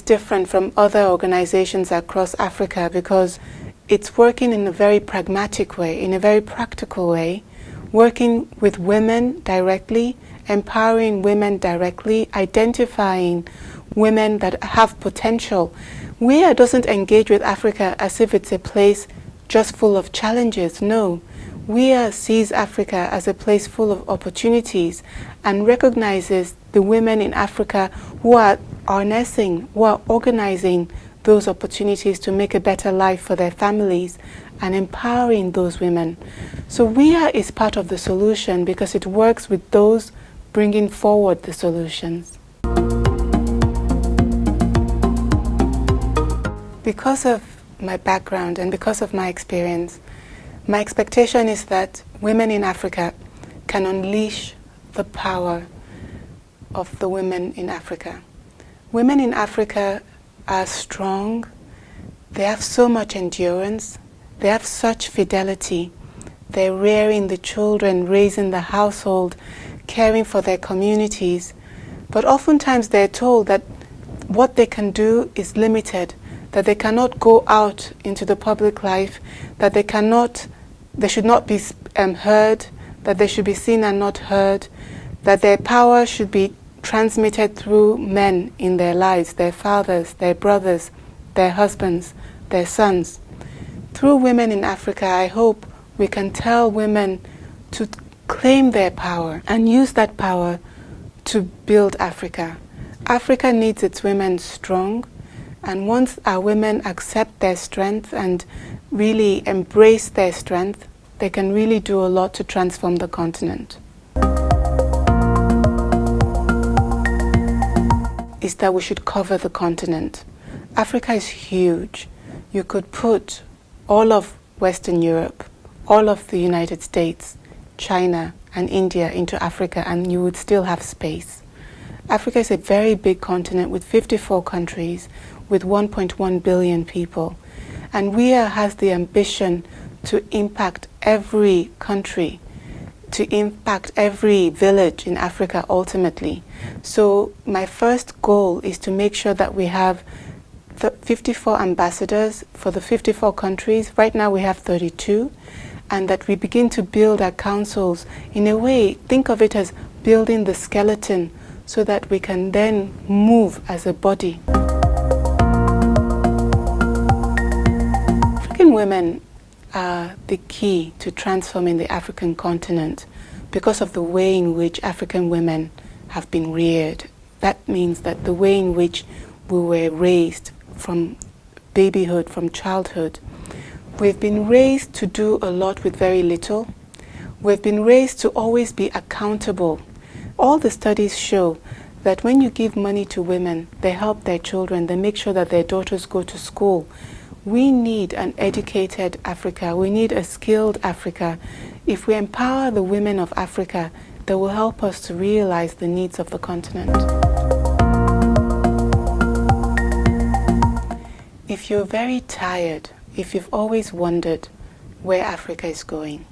different from other organizations across Africa because it's working in a very pragmatic way, in a very practical way, working with women directly, empowering women directly, identifying women that have potential. WIA doesn't engage with Africa as if it's a place just full of challenges. No, WIA sees Africa as a place full of opportunities and recognizes the women in Africa who are harnessing, who are organizing those opportunities to make a better life for their families and empowering those women. So WIA is part of the solution because it works with those bringing forward the solutions. Because of my background and because of my experience, my expectation is that women in Africa can unleash the power of the women in Africa. Women in Africa are strong, they have so much endurance, they have such fidelity, they're rearing the children, raising the household, caring for their communities, but oftentimes they're told that what they can do is limited, that they cannot go out into the public life, that they should not be heard, that they should be seen and not heard, that their power should be transmitted through men in their lives, their fathers, their brothers, their husbands, their sons. Through Women in Africa, I hope we can tell women to claim their power and use that power to build Africa. Africa needs its women strong, and once our women accept their strength and really embrace their strength, they can really do a lot to transform the continent. Is that we should cover the continent. Africa is huge. You could put all of Western Europe, all of the United States, China and India into Africa and you would still have space. Africa is a very big continent with 54 countries, with 1.1 billion people. And WIA has the ambition to impact every country, to impact every village in Africa ultimately. So my first goal is to make sure that we have 54 ambassadors for the 54 countries. Right now we have 32, and that we begin to build our councils in a way, think of it as building the skeleton so that we can then move as a body. African women are the key to transforming the African continent because of the way in which African women have been reared. That means that the way in which we were raised from babyhood, from childhood. We've been raised to do a lot with very little. We've been raised to always be accountable. All the studies show that when you give money to women, they help their children, they make sure that their daughters go to school. We need an educated Africa. We need a skilled Africa. If we empower the women of Africa, they will help us to realize the needs of the continent. If you're very tired, if you've always wondered where Africa is going,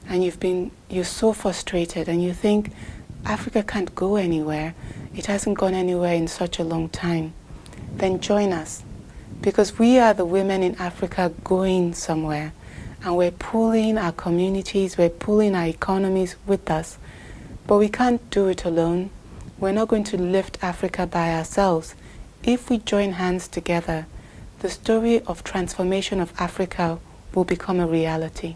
and you're so frustrated and you think Africa can't go anywhere, it hasn't gone anywhere in such a long time, then join us. Because we are the women in Africa going somewhere, and we're pulling our communities, we're pulling our economies with us. But we can't do it alone. We're not going to lift Africa by ourselves. If we join hands together, the story of transformation of Africa will become a reality.